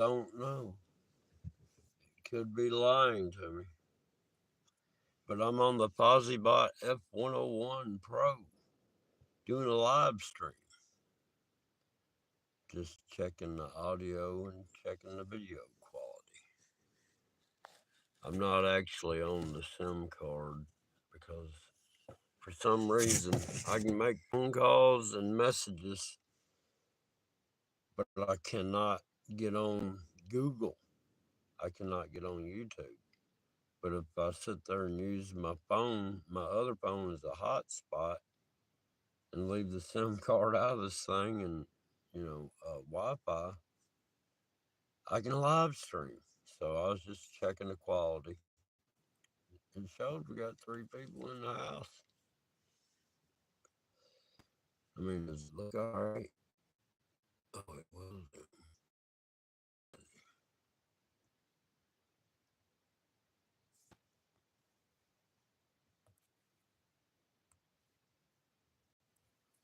don't know. Could be lying to me. But I'm on the Posibot F101 Pro doing a live stream. Just checking the audio and checking the video quality. I'm not actually on the SIM card because for some reason I can make phone calls and messages, but I cannot get on Google. I cannot get on YouTube. But if I sit there and use my phone, my other phone is a hotspot, and leave the SIM card out of this thing and, Wi Fi, I can live stream. So I was just checking the quality. It showed we got 3 people in the house. I mean, does it look all right? Oh, it will do.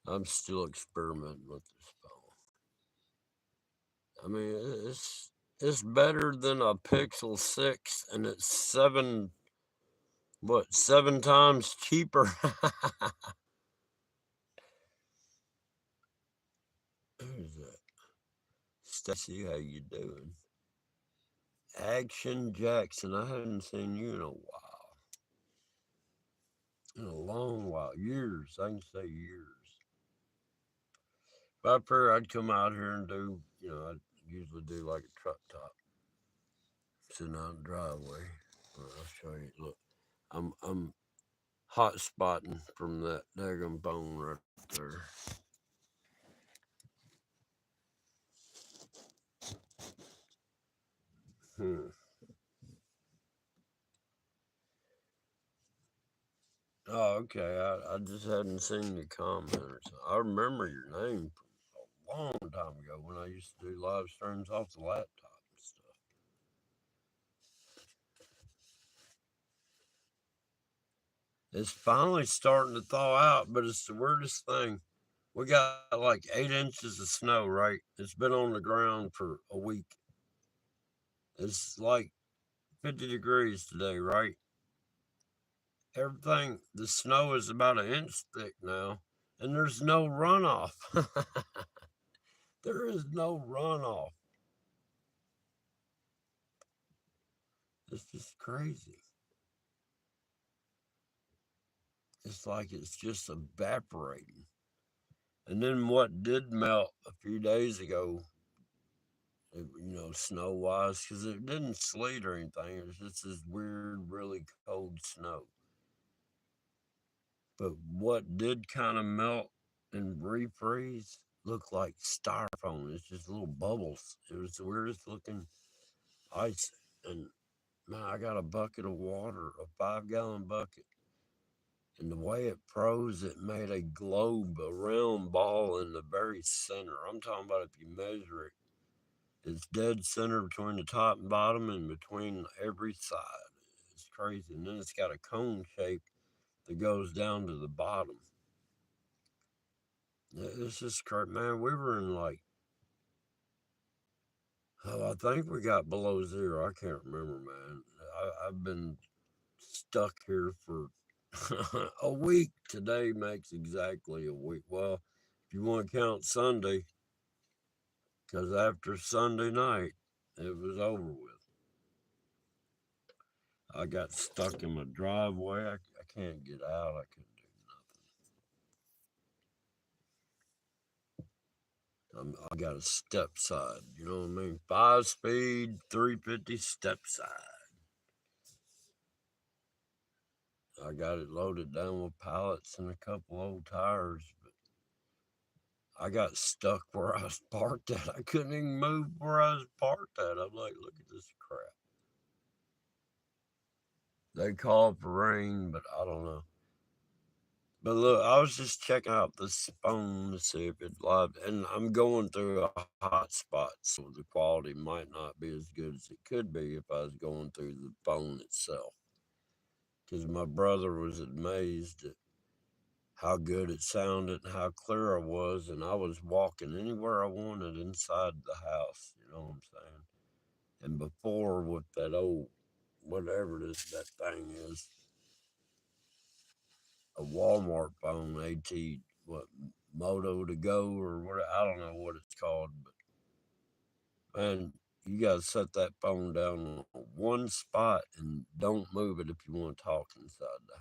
I'm still experimenting with this phone. I mean, it's better than a Pixel 6, and it's 7 times cheaper. Who's that? Stacy, how you doing? Action Jackson, I haven't seen you in a while. In a long while. Years. I can say years. But I figured I'd come out here and do, I'd usually do like a truck top. Sitting out in the driveway. I'll show you. Look, I'm hot spotting from that daggum bone right there. Hmm. Oh, okay. I just hadn't seen your commenters. I remember your name from a long time ago when I used to do live streams off the laptop and stuff. It's finally starting to thaw out, but it's the weirdest thing. We got like 8 inches of snow, right? It's been on the ground for a week. It's like 50 degrees today, right? Everything, the snow is about an inch thick now, and there's no runoff. There is no runoff. It's just crazy. It's like it's just evaporating. And then what did melt a few days ago, snow wise, because it didn't sleet or anything. It was just this weird, really cold snow. But what did kind of melt and refreeze looked like styrofoam. It's just little bubbles. It was the weirdest looking ice. And man, I got a bucket of water, a 5 gallon bucket. And the way it froze, it made a globe, a round ball in the very center. I'm talking about if you measure it, it's dead center between the top and bottom and between every side. It's crazy. And then it's got a cone shape that goes down to the bottom. It's just crazy. Man, we were in like, oh, I think we got below zero. I can't remember, man. I've been stuck here for a week. Today makes exactly a week. Well, if you want to count Sunday, because after Sunday night, it was over with. I got stuck in my driveway. I can't get out. I couldn't do nothing. I got a step side. You know what I mean? 5 speed, 350 step side. I got it loaded down with pallets and a couple old tires, but I got stuck where I was parked at. I couldn't even move where I was parked at. I'm like, look at this crap. They called for rain, but I don't know. But look, I was just checking out this phone to see if it live, and I'm going through a hot spot, so the quality might not be as good as it could be if I was going through the phone itself. Because my brother was amazed at how good it sounded and how clear I was, and I was walking anywhere I wanted inside the house. You know what I'm saying? And before with that old whatever that thing is, a Walmart phone, what Moto to go or what I don't know what it's called, but man, you gotta set that phone down on one spot and don't move it if you want to talk inside the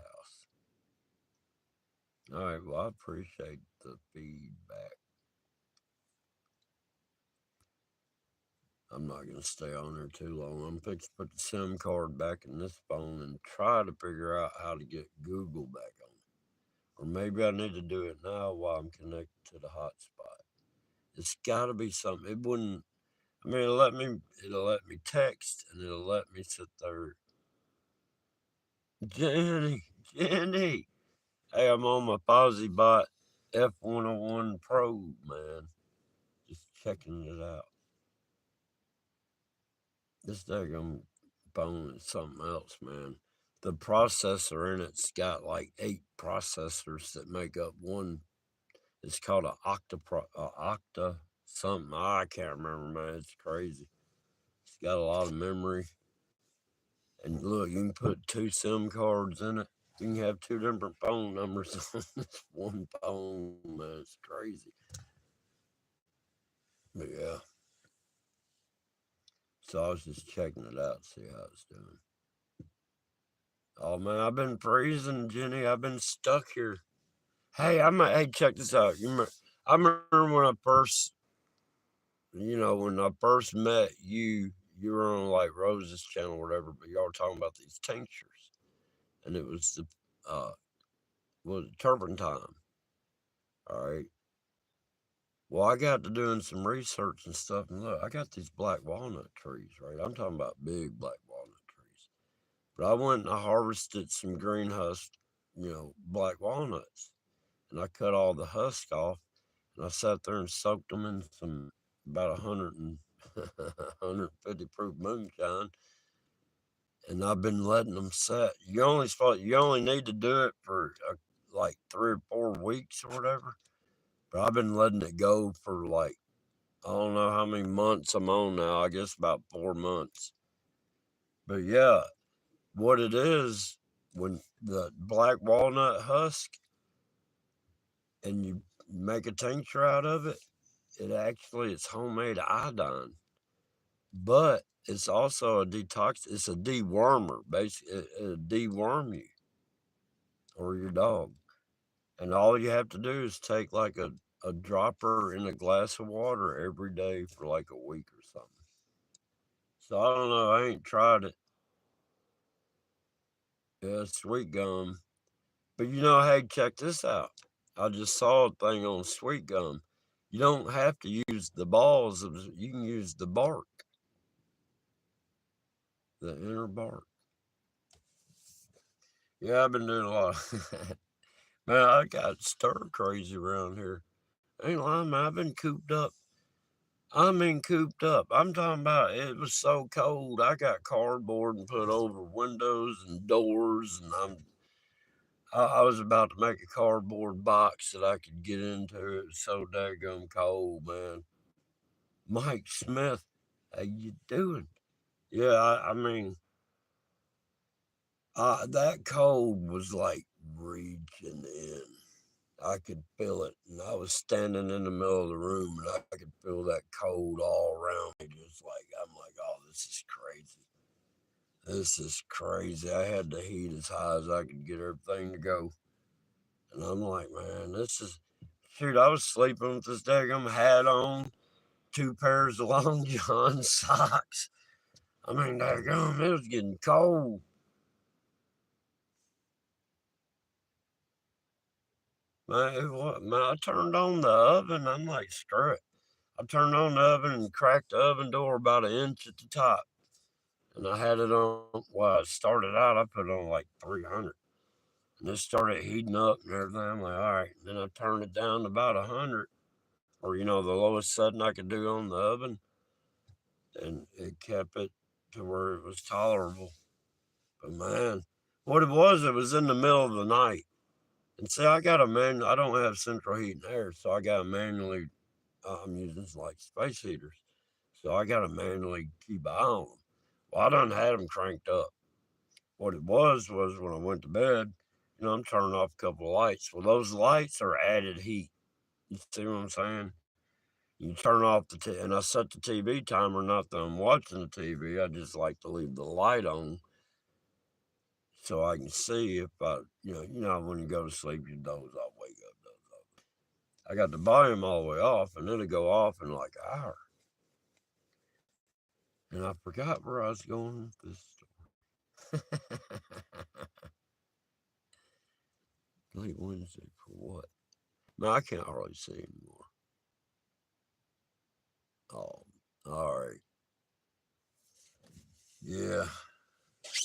house. All right, well I appreciate the feedback. I'm not gonna stay on there too long. I'm fixing to put the SIM card back in this phone and try to figure out how to get Google back on it. Or maybe I need to do it now while I'm connected to the hotspot. It's got to be something. It wouldn't. I mean, It'll let me text, and it'll let me sit there. Jenny, Jenny. Hey, I'm on my Fozzie Bot F101 Pro, man. Just checking it out. This daggum phone is something else, man. The processor in it's got like 8 processors that make up one. It's called octa something. I can't remember, man. It's crazy. It's got a lot of memory. And look, you can put 2 SIM cards in it. You can have 2 different phone numbers on this one phone, man. It's crazy. But yeah. So I was just checking it out, see how it's doing. Oh man, I've been freezing, Jenny. I've been stuck here. Hey, check this out. I remember when when I first met you, you were on like Rose's channel or whatever, but y'all were talking about these tinctures, and it was the turpentine. All right. Well, I got to doing some research and stuff, and look, I got these black walnut trees, right? I'm talking about big black walnut trees. But I went and I harvested some green husk, black walnuts, and I cut all the husk off, and I sat there and soaked them in some about 150 proof moonshine, and I've been letting them set. You only need to do it for like 3 or 4 weeks or whatever. But I've been letting it go for like I don't know how many months I'm on now. I guess about 4 months. But yeah, what it is when the black walnut husk and you make a tincture out of it, it's homemade iodine, but it's also a detox. It's a dewormer, basically. It'll deworm you or your dog, and all you have to do is take like a dropper in a glass of water every day for like a week or something. So I don't know. I ain't tried it. Yeah, sweet gum. But hey, check this out. I just saw a thing on sweet gum. You don't have to use the balls you can use the bark, the inner bark. Yeah, I've been doing a lot. Man, I got stir crazy around here. Ain't lying, man. I've been cooped up. I mean, cooped up. I'm talking about it was so cold. I got cardboard and put over windows and doors, and I was about to make a cardboard box that I could get into. It was so daggum cold, man. Mike Smith, how you doing? Yeah, I mean, that cold was like reaching in. I could feel it, and I was standing in the middle of the room, and I could feel that cold all around me. Just like I'm like, oh, this is crazy. This is crazy. I had the heat as high as I could get everything to go. And I'm like, man, this is shoot, I was sleeping with this daggum hat on, 2 pairs of long john socks. I mean, daggum, it was getting cold. Man, I turned on the oven. I'm like, screw it. I turned on the oven and cracked the oven door about an inch at the top. And I had it on, well, it started out, I put it on like 300. And it started heating up and everything. I'm like, all right. And then I turned it down to about 100, or, the lowest setting I could do on the oven. And it kept it to where it was tolerable. But man, what it was in the middle of the night. And see, I don't have central heat and air, so I got to manually, I'm using like space heaters. So I got to manually keep eye on them. Well, I done had them cranked up. What it was when I went to bed, I'm turning off a couple of lights. Well, those lights are added heat. You see what I'm saying? You turn off and I set the TV timer, not that I'm watching the TV. I just like to leave the light on so I can see if when you go to sleep, you doze off, wake up, doze off. I got the volume all the way off, and it'll go off in like an hour. And I forgot where I was going with this story. Late Wednesday for what? No, I can't hardly see anymore. Oh, all right. Yeah.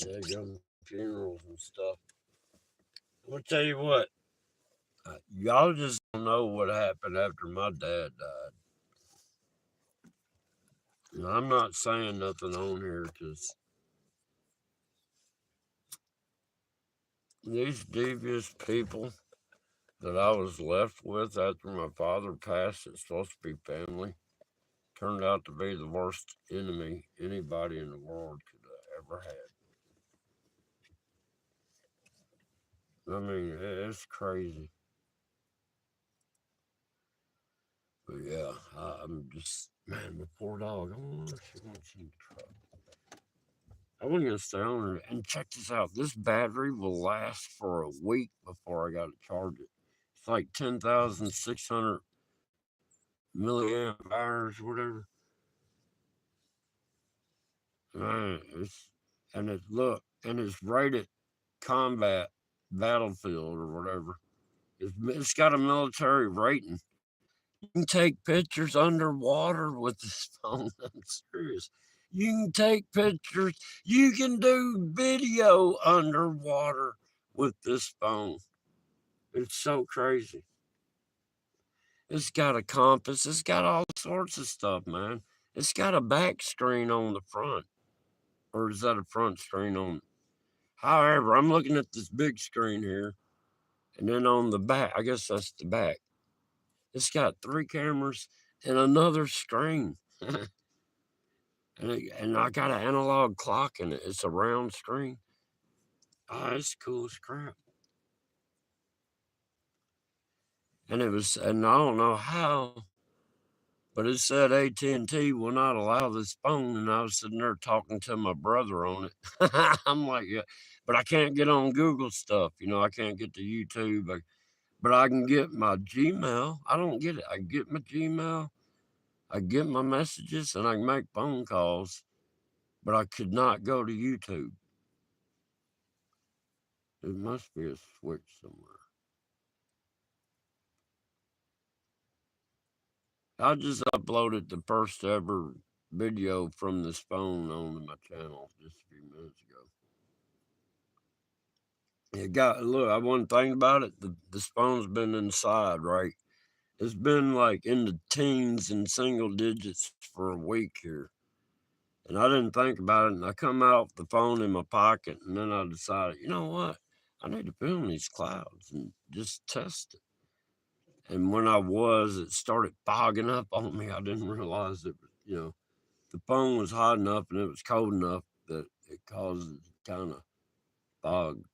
Yeah, young funerals and stuff. I'm gonna tell you what. Y'all just don't know what happened after my dad died. And I'm not saying nothing on here because these devious people that I was left with after my father passed, it's supposed to be family, turned out to be the worst enemy anybody in the world could have ever had. I mean, it's crazy. But yeah, I'm just, man, the poor dog. I wonder if she wants in the truck. I wasn't going to stay on it. And check this out. This battery will last for a week before I got to charge it. It's like 10,600 milliamp hours, whatever. Man, it's rated combat battlefield or whatever. It's got a military rating. You can take pictures underwater with this phone. I'm serious. You can take pictures. You can do video underwater with this phone. It's so crazy. It's got a compass. It's got all sorts of stuff, man. It's got a back screen on the front. Or is that a front screen on? However, I'm looking at this big screen here. And then on the back, I guess that's the back. It's got 3 cameras and another screen. And I got an analog clock in it. It's a round screen. Oh, it's cool as crap. And I don't know how, but it said AT&T will not allow this phone, and I was sitting there talking to my brother on it. I'm like, yeah, but I can't get on Google stuff. I can't get to YouTube, but I can get my Gmail. I don't get it. I get my Gmail, I get my messages, and I can make phone calls, but I could not go to YouTube. It must be a switch somewhere. I just uploaded the first ever video from this phone onto my channel just a few minutes ago. I one thing about it, this phone's been inside, right? It's been like in the teens and single digits for a week here. And I didn't think about it, and I come out with the phone in my pocket, and then I decided, you know what? I need to film these clouds and just test it. And when it started fogging up on me. I didn't realize the phone was hot enough and it was cold enough that it caused kind of fog.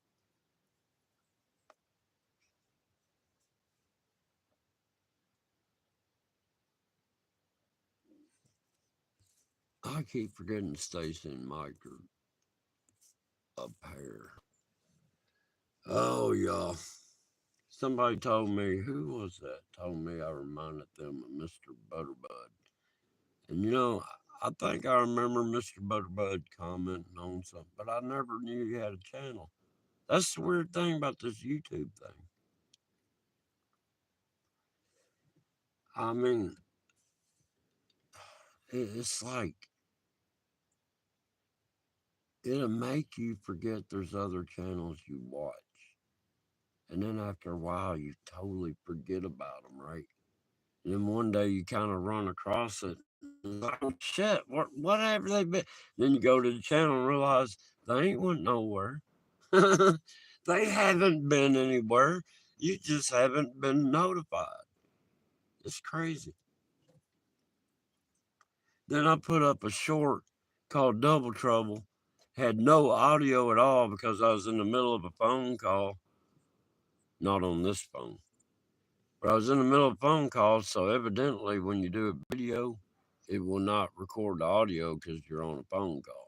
I keep forgetting Stacy and Mike are up here. Oh, y'all. Somebody told me, who was that? Told me I reminded them of Mr. Butterbud. And I think I remember Mr. Butterbud commenting on something, but I never knew he had a channel. That's the weird thing about this YouTube thing. I mean, it's like it'll make you forget there's other channels you watch. And then after a while, you totally forget about them, right? And then one day you kind of run across it. And like, oh, shit, what have they been? Then you go to the channel and realize they ain't went nowhere. They haven't been anywhere. You just haven't been notified. It's crazy. Then I put up a short called Double Trouble. Had no audio at all because I was in the middle of a phone call. Not on this phone. But I was in the middle of a phone call, so evidently when you do a video, it will not record the audio because you're on a phone call.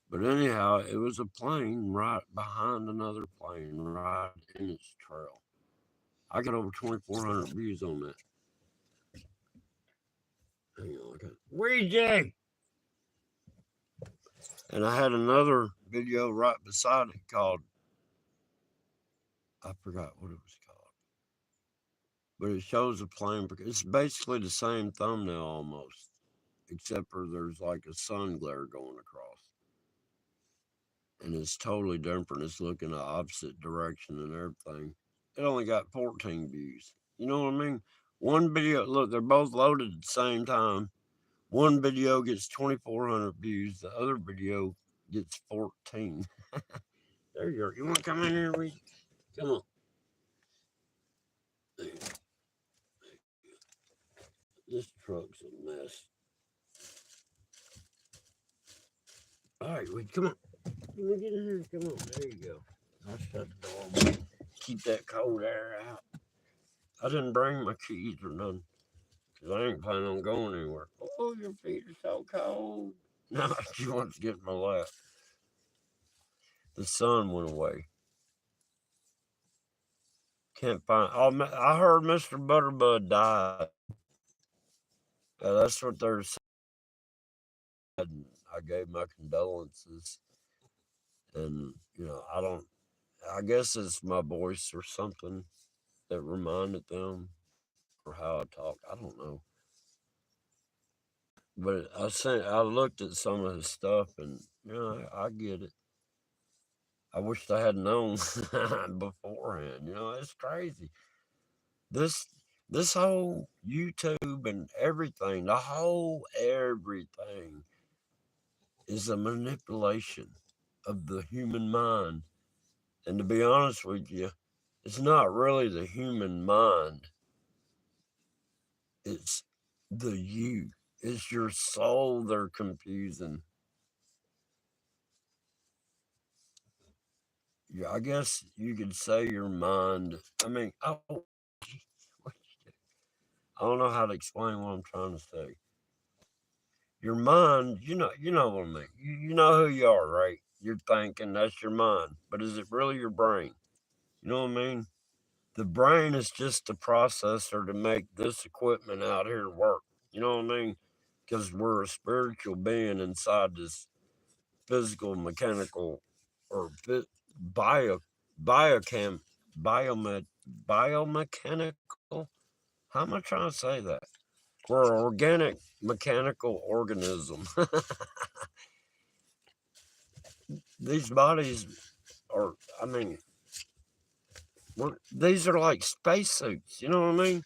But anyhow, it was a plane right behind another plane, right in its trail. I got over 2,400 views on that. Hang on, Ouija! And I had another video right beside it called, I forgot what it was called. But it shows a plane. It's basically the same thumbnail almost, except for there's like a sun glare going across. And it's totally different. It's looking the opposite direction and everything. It only got 14 views. You know what I mean? One video, look, they're both loaded at the same time. One video gets 2,400 views. The other video gets 14. There you are. You want to come in here, Reed? Come on. This truck's a mess. All right, Reed, come on. Let me get in here. Come on. There you go. I'll shut the door. Keep that cold air out. I didn't bring my keys or nothing. Because I ain't planning on going anywhere. Oh, your feet are so cold. No, she wants to get in my lap. The sun went away. Can't find. Oh, I heard Mr. Butterbud died. That's what they're saying. I gave my condolences. And, I don't. I guess it's my voice or something that reminded them or how I talk. I don't know. But I looked at some of his stuff and, I get it. I wished I had known beforehand. It's crazy. This this whole YouTube and everything, the whole everything is a manipulation of the human mind. And to be honest with you, it's not really the human mind. It's the you. It's your soul they're confusing. Yeah, I guess you could say your mind. I mean, I don't know how to explain what I'm trying to say. Your mind, you know what I mean. You know who you are, right? You're thinking that's your mind, but is it really your brain? You know what I mean? The brain is just the processor to make this equipment out here work. You know what I mean? Because we're a spiritual being inside this physical, mechanical, or bio, biochem, biomed, biomechanical. How am I trying to say that? We're an organic mechanical organism. These bodies are, I mean, these are like spacesuits. You know what I mean?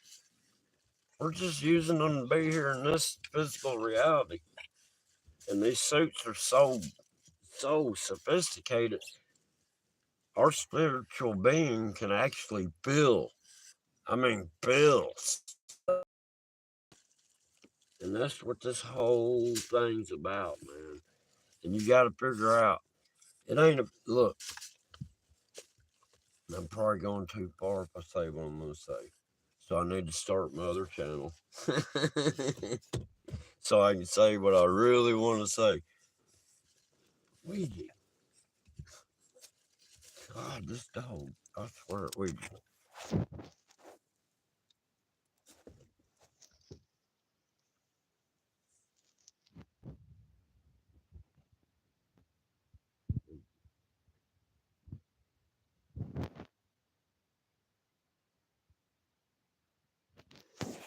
We're just using them to be here in this physical reality. And these suits are so sophisticated. Our spiritual being can actually feel. I mean, feel. And that's what this whole thing's about, man. And you got to figure out. It ain't a look. I'm probably going too far if I say what I'm going to say. So I need to start my other channel. So I can say what I really want to say. Ouija. God, this dog. I swear, Ouija.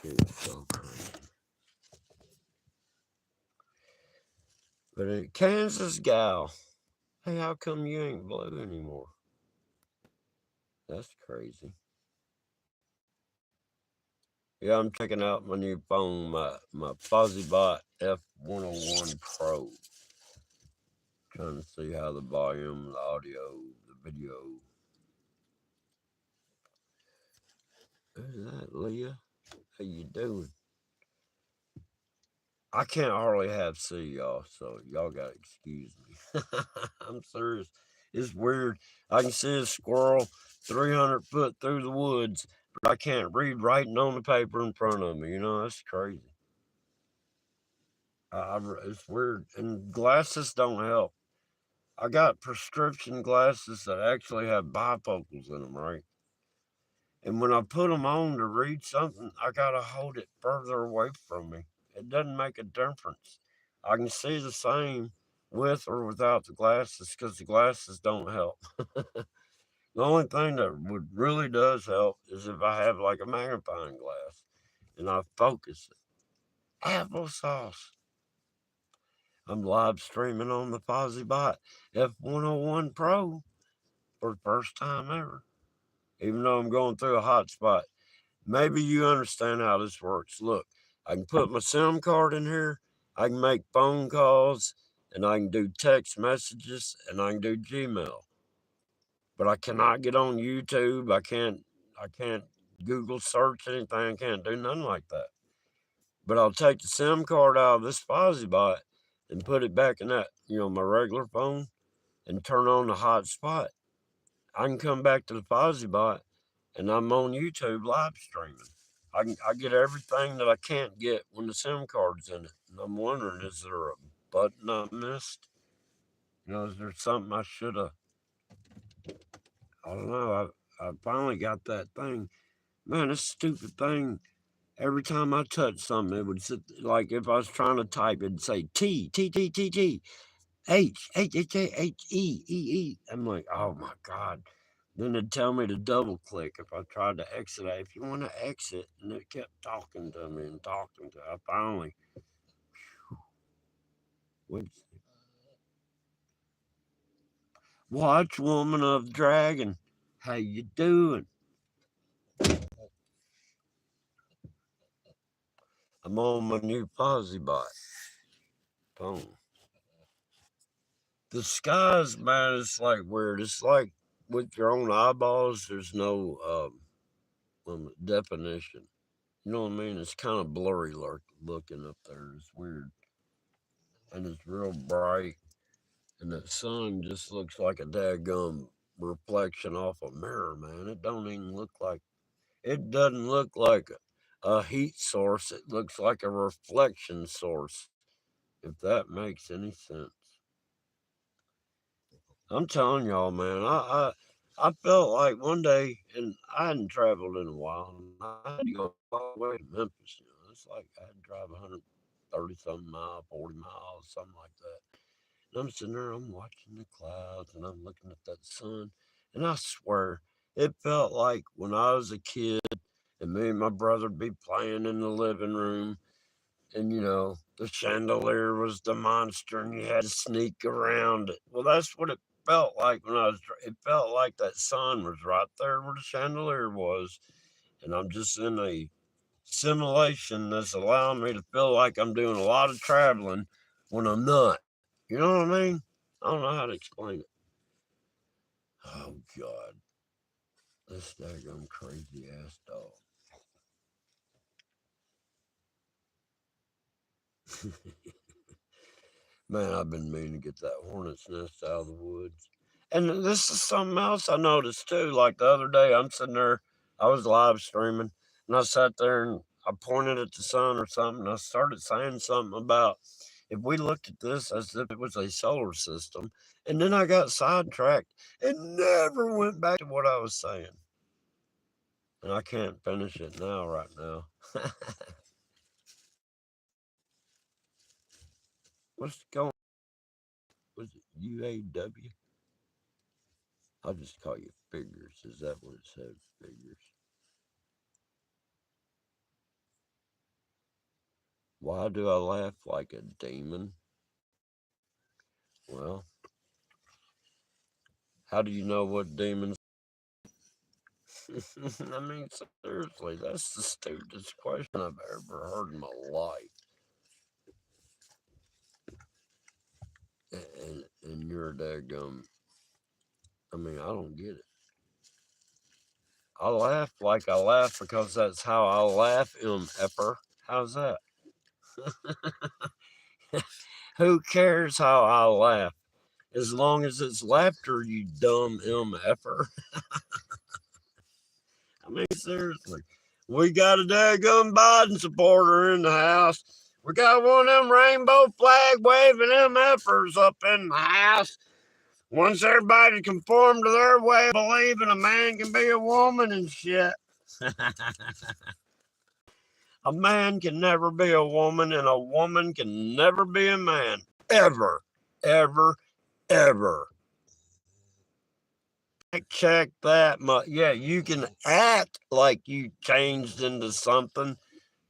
Shit is so crazy. But a Kansas gal. Hey, how come you ain't blue anymore? That's crazy. Yeah, I'm checking out my new phone, my FuzzyBot F101 Pro. Trying to see how the volume, the audio, the video. Who's that, Leah? How you doing? I can't hardly have see y'all, so y'all gotta excuse me. I'm serious. It's weird. I can see a squirrel 300 foot through the woods, but I can't read writing on the paper in front of me. You know, that's crazy. It's weird. And glasses don't help. I got prescription glasses that actually have bifocals in them, right? And when I put them on to read something, I gotta hold it further away from me. It doesn't make a difference. I can see the same with or without the glasses because the glasses don't help. The only thing that would really does help is if I have like a magnifying glass and I focus it. Applesauce. I'm live streaming on the FozzieBot F101 Pro for the first time ever, even though I'm going through a hot spot. Maybe you understand how this works. Look, I can put my SIM card in here, I can make phone calls, and I can do text messages, and I can do Gmail. But I cannot get on YouTube. I can't Google search anything. I can't do nothing like that. But I'll take the SIM card out of this FozzieBot and put it back in that, my regular phone and turn on the hotspot. I can come back to the FozzieBot and I'm on YouTube live streaming. I get everything that I can't get when the SIM card's in it. And I'm wondering, is there a button I missed? Is there something I should have? I don't know. I finally got that thing. Man, this stupid thing. Every time I touch something, it would sit like if I was trying to type, it'd say T T T T T H H H H E E E. I'm like, oh my god. Then it'd tell me to double click if I tried to exit. If you want to exit, and it kept talking to me and talking to. I finally went. Watch, woman of dragon. How you doing? I'm on my new FozzieBot phone. The skies, man, it's like weird. It's like with your own eyeballs. There's no definition. You know what I mean? It's kind of blurry looking up there. It's weird. And it's real bright. And the sun just looks like a daggum reflection off a mirror, man. It doesn't look like a heat source. It looks like a reflection source, if that makes any sense. I'm telling y'all, man, I felt like one day, and I hadn't traveled in a while, and I had to go all the way to Memphis. It's like I had to drive 130 something miles, 40 miles, something like that. And I'm sitting there, I'm watching the clouds, and I'm looking at that sun, and I swear, it felt like when I was a kid, and me and my brother'd be playing in the living room, and the chandelier was the monster and you had to sneak around it. Well, that's what it felt like it felt like that sun was right there where the chandelier was, and I'm just in a simulation that's allowing me to feel like I'm doing a lot of traveling when I'm not. You know what I mean? I don't know how to explain it. Oh god, this daggone crazy ass dog. Man, I've been meaning to get that hornet's nest out of the woods. And this is something else I noticed too. Like the other day, I'm sitting there, I was live streaming, and I sat there and I pointed at the sun or something. And I started saying something about if we looked at this as if it was a solar system, and then I got sidetracked and never went back to what I was saying. And I can't finish it now, right now. What's going? Was it UAW? I'll just call you figures. Is that what it said? Figures. Why do I laugh like a demon? Well, how do you know what demons? I mean, seriously, that's the stupidest question I've ever heard in my life. And you're a daggum. I mean, I don't get it. I laugh like I laugh because that's how I laugh, effer. How's that? Who cares how I laugh? As long as it's laughter, you dumb MFer. I mean, seriously. We got a daggum Biden supporter in the house. We got one of them rainbow flag waving MFers up in the house. Wants everybody to conform to their way of believing a man can be a woman and shit. A man can never be a woman, and a woman can never be a man. Ever, ever, ever. Check that. Yeah, you can act like you changed into something,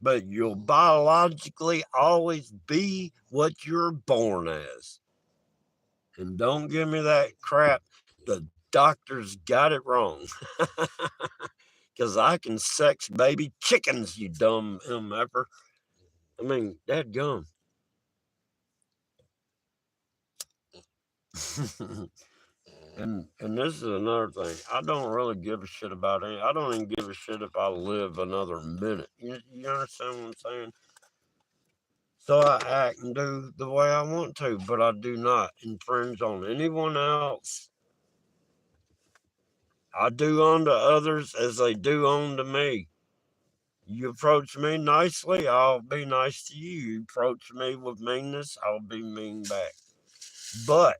but you'll biologically always be what you're born as. And don't give me that crap. The doctors got it wrong. Because I can sex baby chickens, you dumb MFer. I mean, dadgum. and this is another thing. I don't really give a shit about any. I don't even give a shit if I live another minute. You understand what I'm saying? So I act and do the way I want to, but I do not infringe on anyone else. I do unto others as they do unto me. You approach me nicely, I'll be nice to you. You approach me with meanness, I'll be mean back. But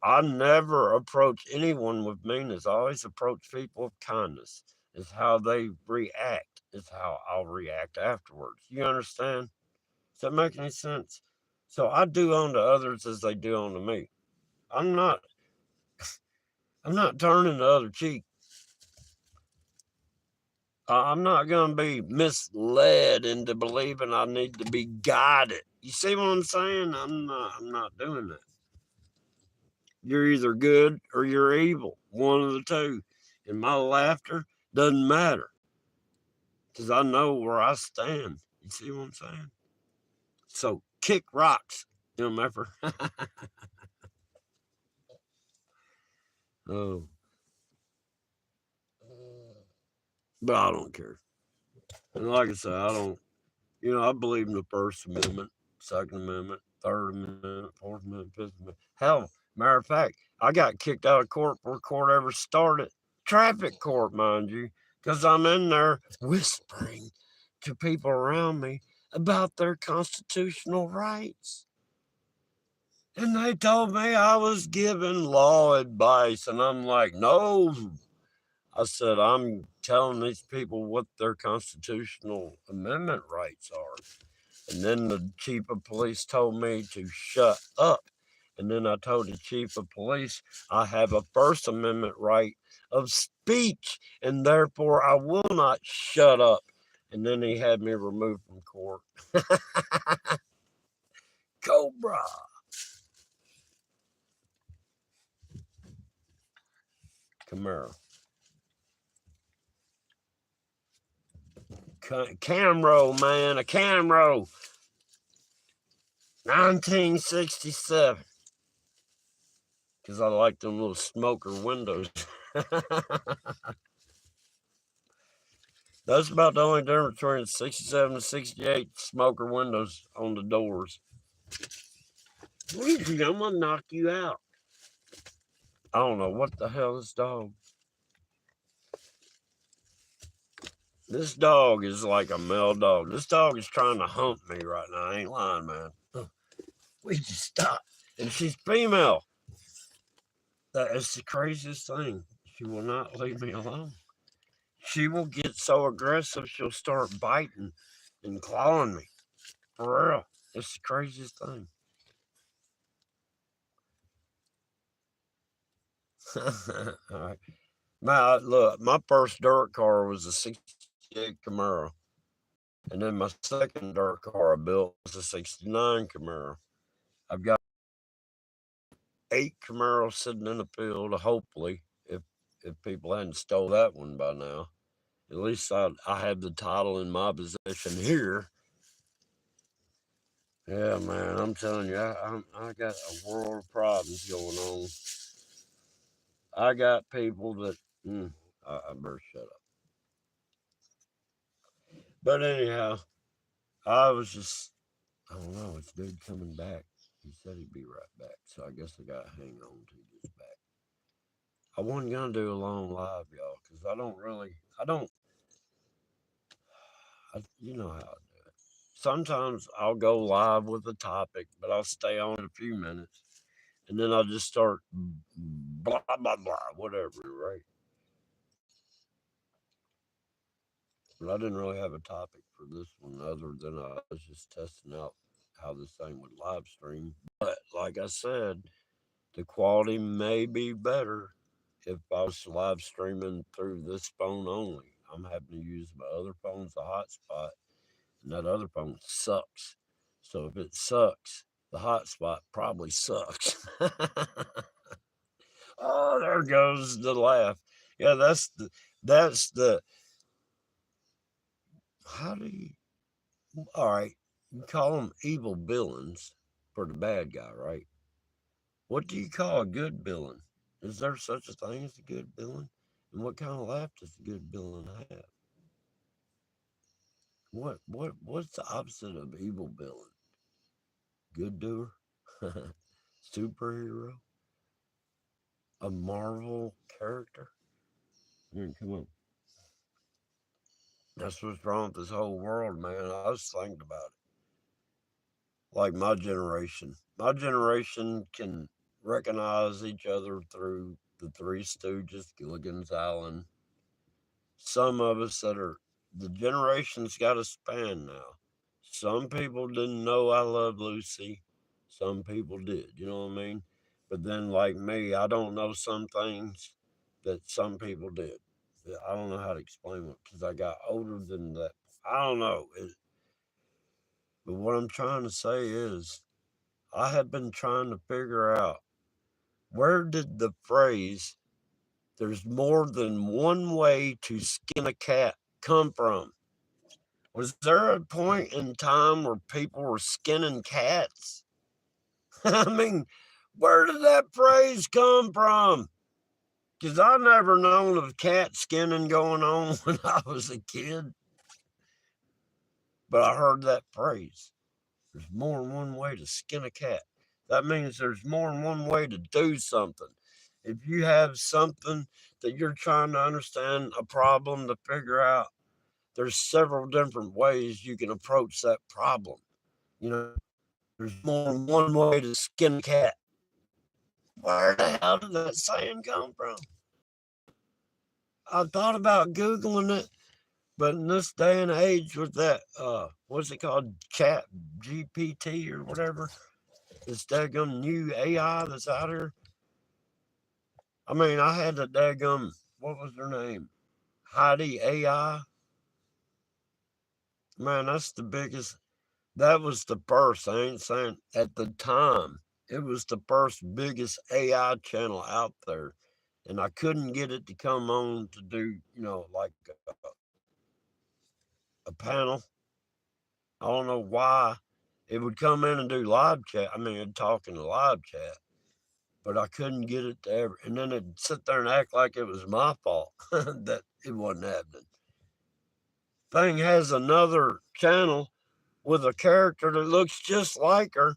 I never approach anyone with meanness. I always approach people with kindness. It's how they react. It's how I'll react afterwards. You understand? Does that make any sense? So I do unto others as they do unto me. I'm not turning the other cheek. I'm not going to be misled into believing I need to be guided. You see what I'm saying? I'm not doing that. You're either good or you're evil. One of the two. And my laughter doesn't matter. Because I know where I stand. You see what I'm saying? So kick rocks, MFer. Oh. But I don't care. And like I said, I don't, I believe in the First Amendment, Second Amendment, Third Amendment, Fourth Amendment, Fifth Amendment. Hell, matter of fact, I got kicked out of court before court ever started. Traffic court, mind you, because I'm in there whispering to people around me about their constitutional rights. And they told me I was giving law advice. And I'm like, no. I said, I'm telling these people what their constitutional amendment rights are. And then the chief of police told me to shut up. And then I told the chief of police I have a First Amendment right of speech, and therefore I will not shut up. And then he had me removed from court. Cobra. Camaro. Camaro, man, a Camaro. 1967. Because I like them little smoker windows. That's about the only difference between 67 and 68 smoker windows on the doors. I'm going to knock you out. I don't know what the hell this dog. This dog is like a male dog. This dog is trying to hump me right now. I ain't lying, man. We just stop. And she's female. That is the craziest thing. She will not leave me alone. She will get so aggressive, she'll start biting and clawing me. For real. It's the craziest thing. All right. Look, my first dirt car was a 68 Camaro. And then my second dirt car I built was a 69 Camaro. I've got 8 Camaros sitting in the field, hopefully, if people hadn't stole that one by now. At least I have the title in my possession here. Yeah, man, I'm telling you, I got a world of problems going on. I got people that, I better shut up. But anyhow, I was just I don't know. It's dude coming back. He said he'd be right back. So I guess I got to hang on till he gets back. I wasn't going to do a long live, y'all, because you know how I do it. Sometimes I'll go live with a topic, but I'll stay on it a few minutes. And then I'll just start blah, blah, blah, whatever, right? But I didn't really have a topic for this one other than I was just testing out how this thing would live stream. But like I said, the quality may be better if I was live streaming through this phone only. I'm having to use my other phone's a hotspot, and that other phone sucks. So if it sucks, the hotspot probably sucks. Oh, there goes the laugh. Yeah, that's the how do you all right, you call them evil villains for the bad guy, right? What do you call a good villain? Is there such a thing as a good villain? And what kind of laugh does a good villain have? What's the opposite of evil villain? Good doer? Superhero? A Marvel character? Come on. That's what's wrong with this whole world, man. I was thinking about it. Like my generation. My generation can recognize each other through the Three Stooges, Gilligan's Island. Some of us that are the generation's got a span now. Some people didn't know I Love Lucy. Some people did, you know what I mean? But then, like me, I don't know some things that some people did. I don't know how to explain it because I got older than that. I don't know. But what I'm trying to say is, I have been trying to figure out where did the phrase, there's more than one way to skin a cat, come from? Was there a point in time where people were skinning cats? I mean, where did that phrase come from? Because I never known of cat skinning going on when I was a kid, but I heard that phrase. There's more than one way to skin a cat. That means there's more than one way to do something. If you have something that you're trying to understand, a problem to figure out, there's several different ways you can approach that problem. You know, there's more than one way to skin a cat. Where the hell did that saying come from? I thought about Googling it, but in this day and age with that, what's it called? Chat GPT or whatever, this daggum new AI that's out here. I mean, I had the daggum, what was her name? Heidi AI. Man, that's the biggest. That was the first. I ain't saying at the time, it was the first biggest AI channel out there. And I couldn't get it to come on to do, like a panel. I don't know why it would come in and do live chat. I mean, it'd talk in the live chat, but I couldn't get it to ever. And then it'd sit there and act like it was my fault that it wasn't happening. Thing has another channel with a character that looks just like her,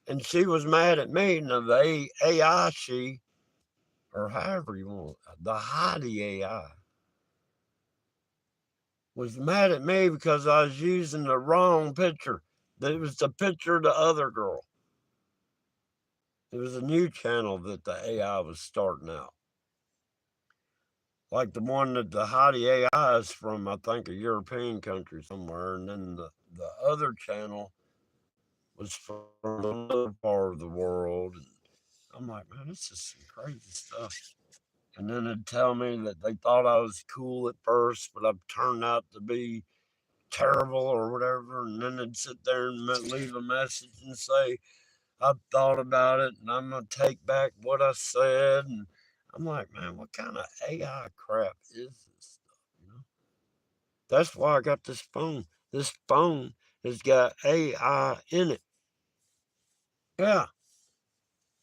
and she was mad at me. And the AI, she, or however you want, the Heidi AI, was mad at me because I was using the wrong picture. That it was the picture of the other girl. It was a new channel that the AI was starting out. Like the one that the Heidi AI is from, I think, a European country somewhere. And then the other channel was from another part of the world. And I'm like, man, this is some crazy stuff. And then it'd tell me that they thought I was cool at first, but I've turned out to be terrible or whatever. And then they'd sit there and leave a message and say, I've thought about it and I'm going to take back what I said. And I'm like, man, what kind of AI crap is this stuff? That's why I got this phone. This phone has got AI in it. Yeah,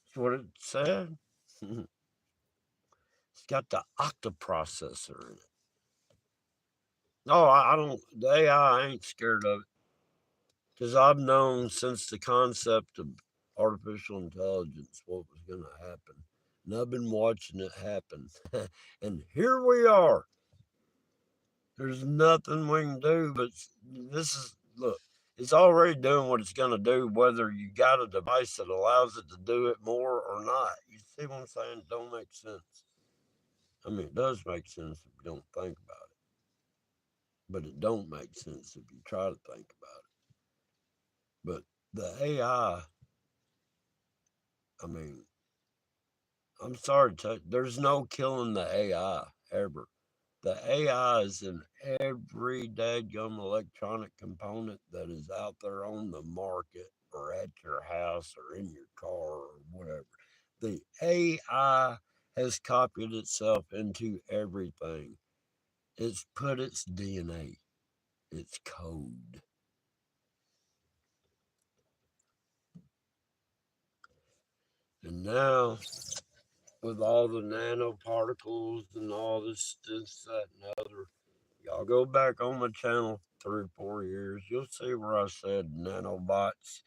that's what it said. It's got the octa processor in it. No, I don't. The AI, I ain't scared of it. Because I've known since the concept of artificial intelligence what was going to happen. And I've been watching it happen. And here we are. There's nothing we can do, but this is, look, it's already doing what it's going to do, whether you got a device that allows it to do it more or not. You see what I'm saying? It don't make sense. I mean, it does make sense if you don't think about it, but it don't make sense if you try to think about it. But the AI, I mean, I'm sorry to tell you, there's no killing the AI ever. The AI is in every dadgum electronic component that is out there on the market or at your house or in your car or whatever. The AI has copied itself into everything. It's put its DNA, its code. And now, with all the nanoparticles and all this, that, and other, y'all go back on my channel 3 or 4 years. You'll see where I said nanobots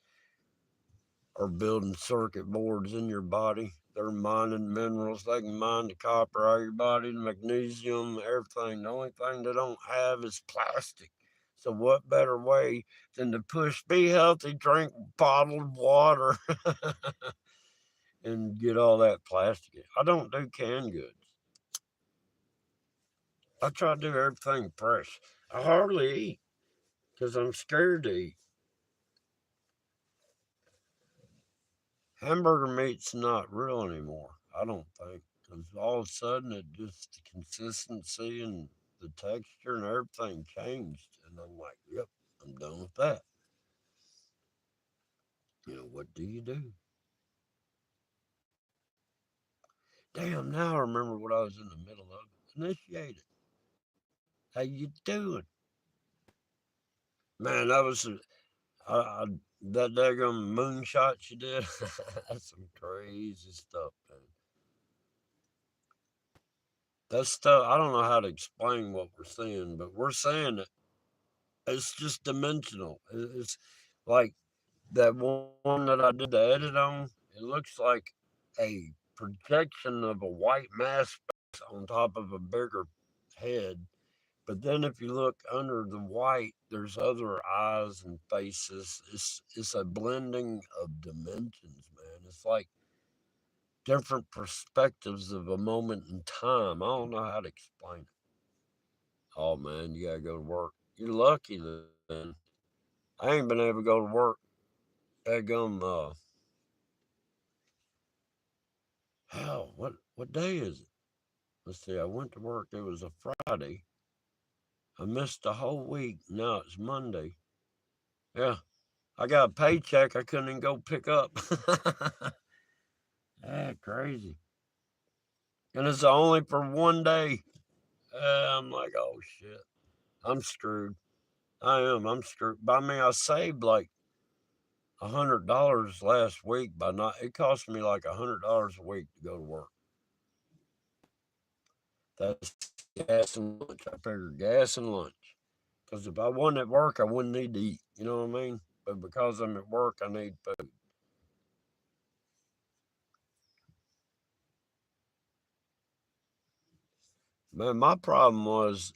are building circuit boards in your body. They're mining minerals. They can mine the copper out of your body, the magnesium, everything. The only thing they don't have is plastic. So what better way than to push, be healthy, drink bottled water, and get all that plastic. I don't do canned goods. I try to do everything fresh. I hardly eat because I'm scared to eat. Hamburger meat's not real anymore, I don't think, because all of a sudden it just, the consistency and the texture and everything changed. And I'm like, yep, I'm done with that. What do you do? Damn, now I remember what I was in the middle of. Initiate it. How you doing? Man, that was, that daggone moonshot you did. That's some crazy stuff, man. That stuff, I don't know how to explain what we're seeing, but we're saying it. It's just dimensional. It's like that one that I did the edit on. It looks like a projection of a white mass on top of a bigger head. But then if you look under the white, there's other eyes and faces. It's a blending of dimensions, man. It's like different perspectives of a moment in time. I don't know how to explain it. Oh man, you gotta go to work. You're lucky then. I ain't been able to go to work. Daggum, hell, what day is it? Let's see. I went to work. It was a Friday. I missed the whole week. Now it's Monday. Yeah, I got a paycheck. I couldn't even go pick up. Yeah, crazy. And it's only for one day. I'm like, oh shit, I'm screwed. I am. I'm screwed. But I mean, I saved like $100 last week by not. It cost me like $100 a week to go to work. That's gas and lunch. I figured gas and lunch. Because if I wasn't at work, I wouldn't need to eat. You know what I mean? But because I'm at work, I need food. Man, my problem was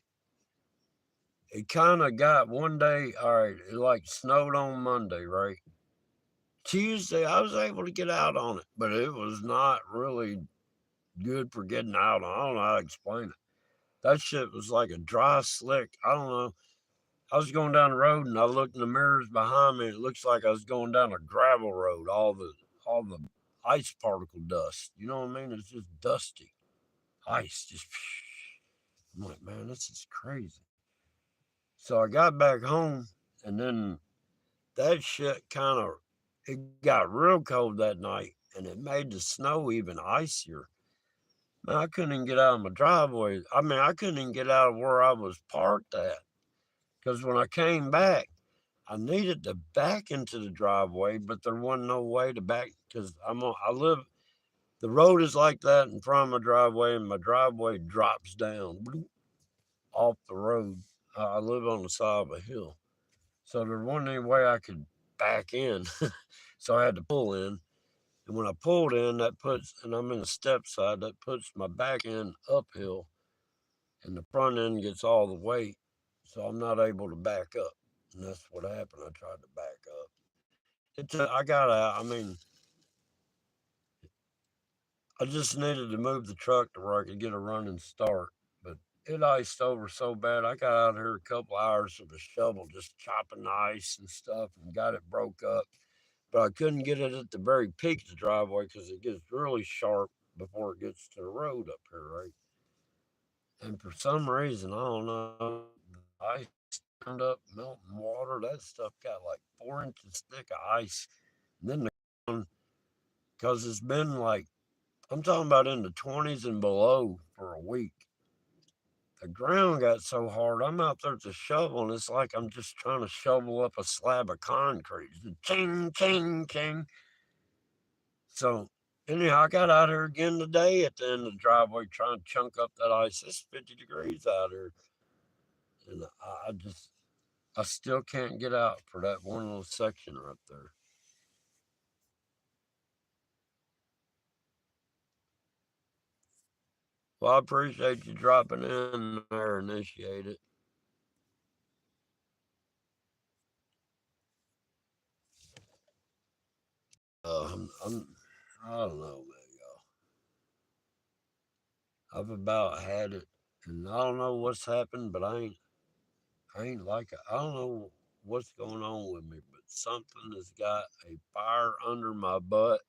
it kind of got one day, all right, it like snowed on Monday, right? Tuesday, I was able to get out on it, but it was not really good for getting out on. I don't know how to explain it. That shit was like a dry slick. I don't know. I was going down the road and I looked in the mirrors behind me. And it looks like I was going down a gravel road. All the ice particle dust. You know what I mean? It's just dusty ice. Just I'm like, man, this is crazy. So I got back home and then that shit kind of it got real cold that night and it made the snow even icier. Man, I couldn't even get out of my driveway. I mean, I couldn't even get out of where I was parked at because when I came back, I needed to back into the driveway, but there wasn't no way to back because I live. The road is like that in front of my driveway, and my driveway drops down off the road. I live on the side of a hill, So there wasn't any way I could back in. So I had to pull in. And when I pulled in, and I'm in the step side, that puts my back end uphill and the front end gets all the weight. So I'm not able to back up. And that's what happened. I tried to back up. I got out. I mean, I just needed to move the truck to where I could get a running start. But it iced over so bad. I got out here a couple hours with a shovel just chopping the ice and stuff and got it broke up. But I couldn't get it at the very peak of the driveway because it gets really sharp before it gets to the road up here, right? And for some reason, I don't know, the ice turned up, melting water. That stuff got like 4 inches thick of ice. And then the ground, because it's been like, I'm talking about in the 20s and below for a week. The ground got so hard, I'm out there with the shovel, and it's like I'm just trying to shovel up a slab of concrete. Ching, ching, ching. So, anyhow, I got out here again today at the end of the driveway trying to chunk up that ice. It's 50 degrees out here. And I still can't get out for that one little section right there. Well, I appreciate you dropping in there, initiate it. I don't know, man, y'all. I've about had it, and I don't know what's happened, but I ain't like it. I don't know what's going on with me, but something has got a fire under my butt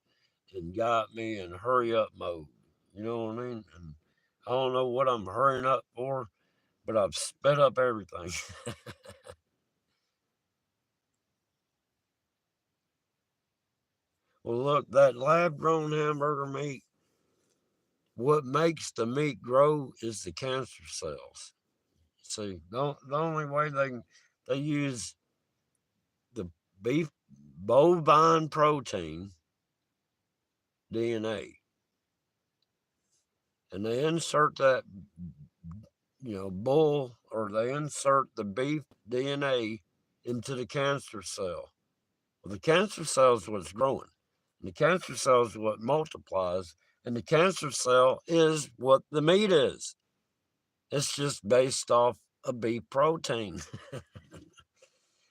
and got me in hurry up mode. You know what I mean? And I don't know what I'm hurrying up for, but I've sped up everything. Well, look, that lab grown hamburger meat, what makes the meat grow is the cancer cells. See, the only way they use the beef bovine protein DNA, and they insert that, bull, or they insert the beef DNA into the cancer cell. Well, the cancer cell is what's growing. And the cancer cell is what multiplies, and the cancer cell is what the meat is. It's just based off a beef protein.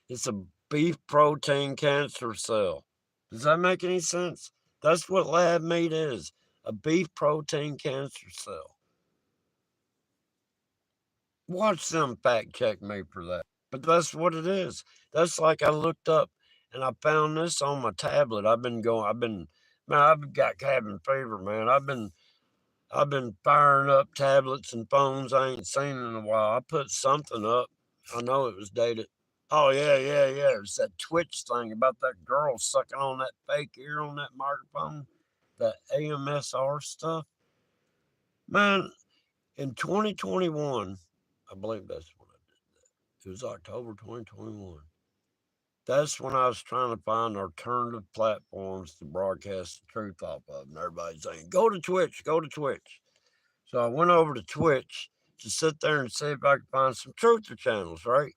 It's a beef protein cancer cell. Does that make any sense? That's what lab meat is, a beef protein cancer cell. Watch them fact check me for that. But that's what it is. That's like I looked up and I found this on my tablet. Man, I've got cabin fever, man. I've been firing up tablets and phones I ain't seen in a while. I put something up. I know it was dated. Oh yeah, yeah, yeah. It's that Twitch thing about that girl sucking on that fake ear on that microphone, that AMSR stuff. Man, in 2021, I believe that's when I did that. It was October 2021. That's when I was trying to find alternative platforms to broadcast the truth off of. And everybody's saying, go to Twitch, go to Twitch. So I went over to Twitch to sit there and see if I could find some truther channels, right?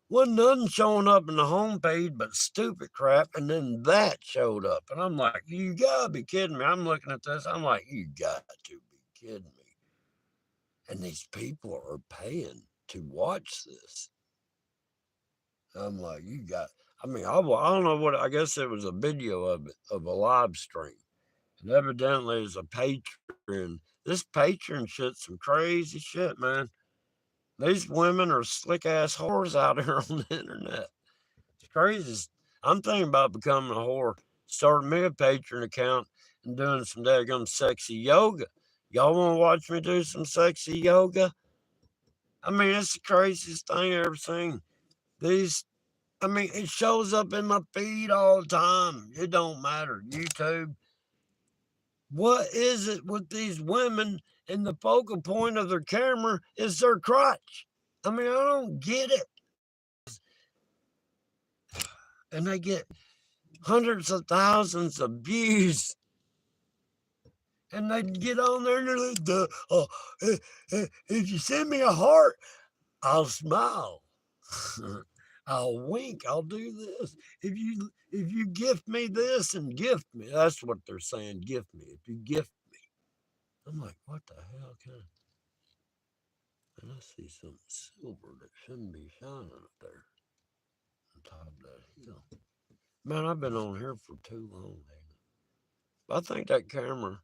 Wasn't nothing showing up in the homepage but stupid crap, and then that showed up. And I'm like, you gotta be kidding me. I'm looking at this, I'm like, you got to be kidding me. And these people are paying to watch this. I'm like, I don't know what, I guess it was a video of it, of a live stream. And evidently it's a Patreon. This Patreon shit's some crazy shit, man. These women are slick ass whores out here on the internet. It's crazy. I'm thinking about becoming a whore, starting me a Patreon account and doing some daggum sexy yoga. Y'all want to watch me do some sexy yoga? I mean, it's the craziest thing I ever seen. These, it shows up in my feed all the time. It don't matter. YouTube. What is it with these women and the focal point of their camera is their crotch? I don't get it. And they get hundreds of thousands of views. And they get on there and they're like, if you send me a heart, I'll smile. I'll wink. I'll do this. If you gift me this and gift me, that's what they're saying. Gift me. If you gift me, I'm like, what the hell kind of? And I see something silver that shouldn't be shining up there on top of that hill. Man, I've been on here for too long, man. I think that camera.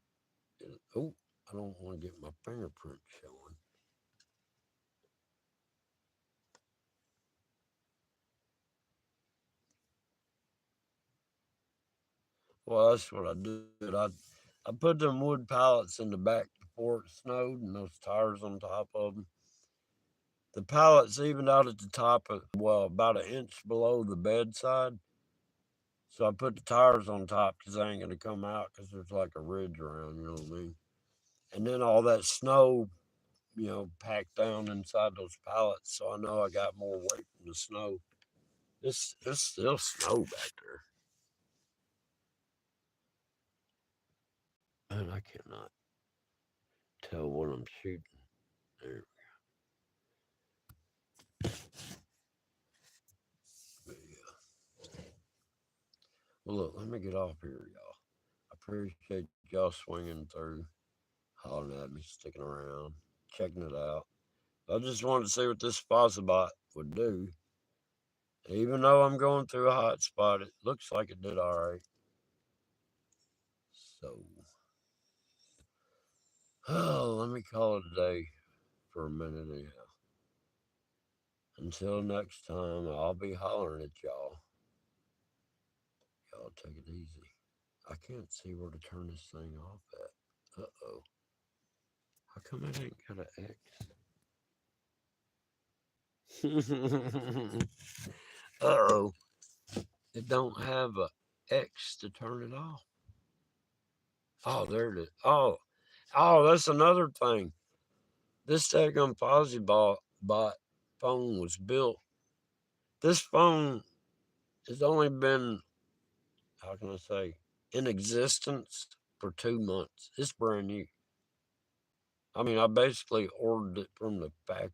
Oh, I don't want to get my fingerprint showing. Well, that's what I did. I put them wood pallets in the back before it snowed, and those tires on top of them. The pallets evened out at the top of, well, about an inch below the bedside. So I put the tires on top because they ain't gonna come out because there's like a ridge around. You know what I mean? And then all that snow, packed down inside those pallets. So I know I got more weight from the snow. It's still snow back there, and I cannot tell what I'm shooting. There. But yeah. Well, look, let me get off here, y'all. I appreciate y'all swinging through, hollering at me, sticking around, checking it out. I just wanted to see what this Fossilbot would do. Even though I'm going through a hot spot, it looks like it did all right. So, oh, let me call it a day for a minute anyhow. Until next time, I'll be hollering at y'all. Y'all take it easy. I can't see where to turn this thing off at. Uh-oh. How come it ain't got an X? Uh-oh. It don't have a X to turn it off. Oh, there it is. Oh, that's another thing. This daggum bot phone was built. This phone has only been, how can I say, in existence for 2 months. It's brand new. I mean, I basically ordered it from the factory.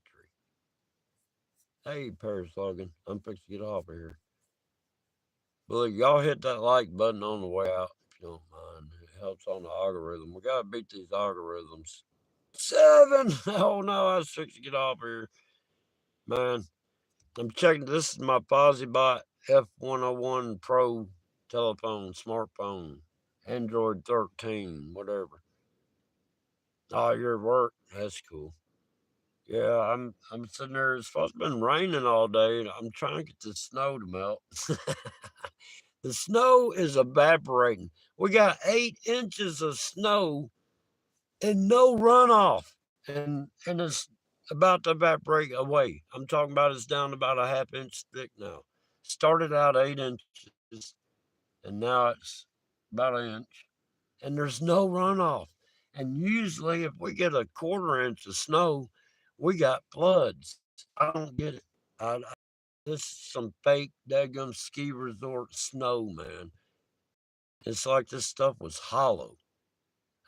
Hey, Paris Logan, I'm fixing to get off of here. But look, y'all hit that like button on the way out if you don't mind. It helps on the algorithm. We gotta beat these algorithms. 7! Oh no, I was fixing to get off of here. Man, I'm checking. This is my Posibot F101 Pro telephone, smartphone, Android 13, whatever. Oh, you're at work. That's cool. Yeah, I'm sitting there. It's supposed to have been raining all day. I'm trying to get the snow to melt. The snow is evaporating. We got 8 inches of snow and no runoff, and it's about to evaporate away. I'm talking about it's down about a half inch thick now. Started out 8 inches, and now it's about an inch, and there's no runoff. And usually, if we get a quarter inch of snow, we got floods. I don't get it. This is some fake daggum ski resort snow, man. It's like this stuff was hollow.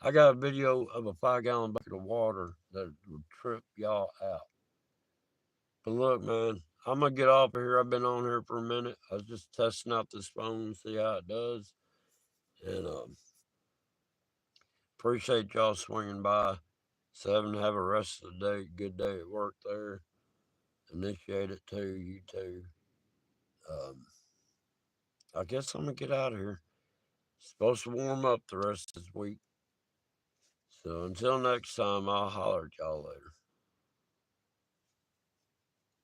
I got a video of a 5-gallon bucket of water that would trip y'all out. But look, man, I'm gonna get off of here. I've been on here for a minute. I was just testing out this phone, see how it does, and appreciate y'all swinging by. 7, have a rest of the day, good day at work there. Initiate it too, you too. Um, I guess I'm gonna get out of here. It's supposed to warm up the rest of this week. So until next time, I'll holler at y'all later.